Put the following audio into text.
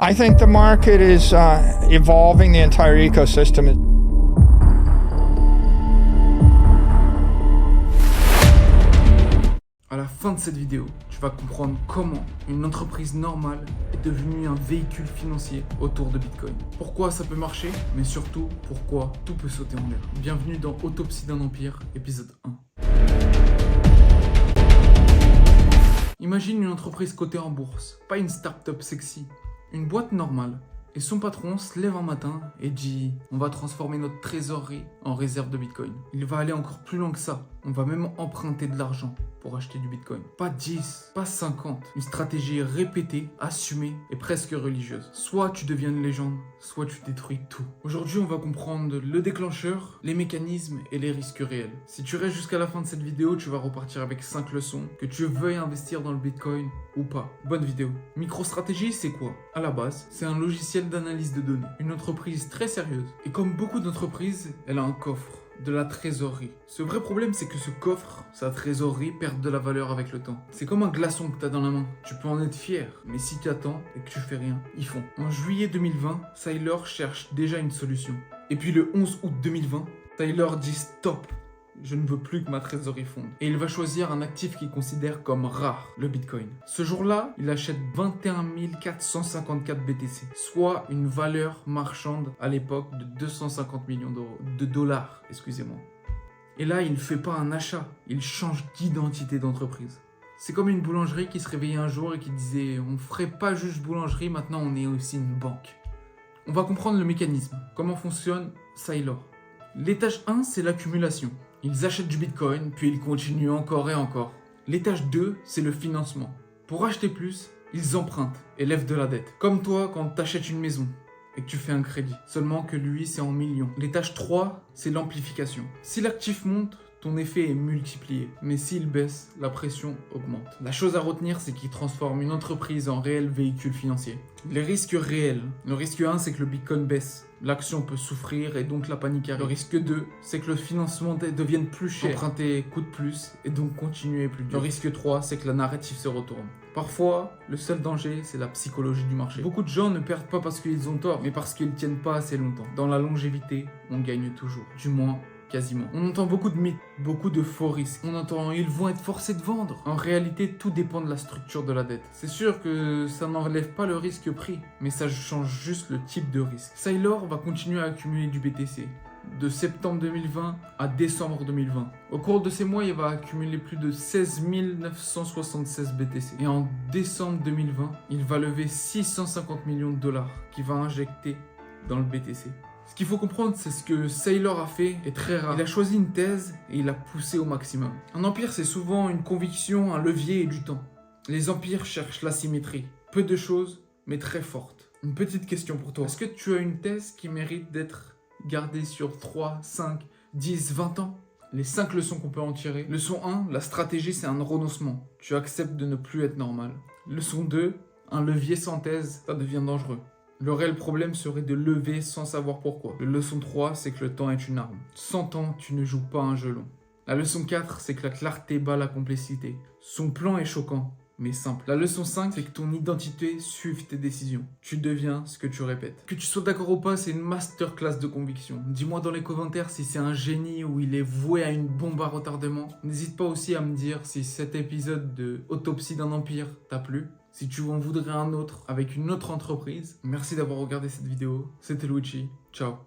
I think the market is evolving the entire ecosystem. À la fin de cette vidéo, tu vas comprendre comment une entreprise normale est devenue un véhicule financier autour de Bitcoin. Pourquoi ça peut marcher, mais surtout pourquoi tout peut sauter en l'air. Bienvenue dans Autopsie d'un empire, épisode 1. Imagine une entreprise cotée en bourse, pas une start-up sexy, une boîte normale. Et son patron se lève un matin et dit « On va transformer notre trésorerie en réserve de Bitcoin. » Il va aller encore plus loin que ça. On va même emprunter de l'argent pour acheter du Bitcoin. Pas 10, pas 50. Une stratégie répétée, assumée et presque religieuse. Soit tu deviens une légende, soit tu détruis tout. Aujourd'hui, on va comprendre le déclencheur, les mécanismes et les risques réels. Si tu restes jusqu'à la fin de cette vidéo, tu vas repartir avec 5 leçons, que tu veuilles investir dans le Bitcoin ou pas. Bonne vidéo. MicroStrategy, c'est quoi? À la base, c'est un logiciel d'analyse de données. Une entreprise très sérieuse. Et comme beaucoup d'entreprises, elle a un coffre, de la trésorerie. Ce vrai problème, c'est que ce coffre, sa trésorerie, perd de la valeur avec le temps. C'est comme un glaçon que tu as dans la main. Tu peux en être fier, mais si tu attends et que tu fais rien, ils font. En juillet 2020, Tyler cherche déjà une solution. Et puis le 11 août 2020, Tyler dit stop. Je ne veux plus que ma trésorerie fonde. Et il va choisir un actif qu'il considère comme rare, le Bitcoin. Ce jour-là, il achète 21 454 BTC, soit une valeur marchande à l'époque de 250 millions de dollars, excusez-moi. Et là, il ne fait pas un achat, il change d'identité d'entreprise. C'est comme une boulangerie qui se réveillait un jour et qui disait « On ne ferait pas juste boulangerie, maintenant on est aussi une banque ». On va comprendre le mécanisme, comment fonctionne Saylor. L'étage 1, c'est l'accumulation. Ils achètent du Bitcoin, puis ils continuent encore et encore. L'étage 2, c'est le financement. Pour acheter plus, ils empruntent et lèvent de la dette. Comme toi quand tu achètes une maison et que tu fais un crédit. Seulement que lui, c'est en millions. L'étage 3, c'est l'amplification. Si l'actif monte, ton effet est multiplié. Mais s'il baisse, la pression augmente. La chose à retenir, c'est qu'il transforme une entreprise en réel véhicule financier. Les risques réels. Le risque 1, c'est que le Bitcoin baisse. L'action peut souffrir et donc la panique arrive. Le risque 2, c'est que le financement devienne plus cher. Emprunter coûte plus et donc continuer est plus dur. Le risque 3, c'est que la narrative se retourne. Parfois, le seul danger, c'est la psychologie du marché. Beaucoup de gens ne perdent pas parce qu'ils ont tort, mais parce qu'ils ne tiennent pas assez longtemps. Dans la longévité, on gagne toujours. Du moins, quasiment. On entend beaucoup de mythes, beaucoup de faux risques. On entend ils vont être forcés de vendre. En réalité, tout dépend de la structure de la dette. C'est sûr que ça n'enlève pas le risque pris, mais ça change juste le type de risque. Saylor va continuer à accumuler du BTC. De septembre 2020 à décembre 2020. Au cours de ces mois, il va accumuler plus de 16 976 BTC. Et en décembre 2020, il va lever 650 millions de dollars qu'il va injecter dans le BTC. Ce qu'il faut comprendre, c'est ce que Saylor a fait est très rare. Il a choisi une thèse et il l'a poussée au maximum. Un empire, c'est souvent une conviction, un levier et du temps. Les empires cherchent l'asymétrie. Peu de choses, mais très fortes. Une petite question pour toi. Est-ce que tu as une thèse qui mérite d'être gardée sur 3, 5, 10, 20 ans? Les 5 leçons qu'on peut en tirer. Leçon 1, la stratégie, c'est un renoncement. Tu acceptes de ne plus être normal. Leçon 2, un levier sans thèse, ça devient dangereux. Le réel problème serait de lever sans savoir pourquoi. La leçon 3, c'est que le temps est une arme. Sans temps, tu ne joues pas un jeu long. La leçon 4, c'est que la clarté bat la complexité. Son plan est choquant, mais simple. La leçon 5, c'est que ton identité suive tes décisions. Tu deviens ce que tu répètes. Que tu sois d'accord ou pas, c'est une masterclass de conviction. Dis-moi dans les commentaires si c'est un génie ou il est voué à une bombe à retardement. N'hésite pas aussi à me dire si cet épisode de Autopsie d'un empire t'a plu. Si tu en voudrais un autre avec une autre entreprise, merci d'avoir regardé cette vidéo. C'était Luigi. Ciao.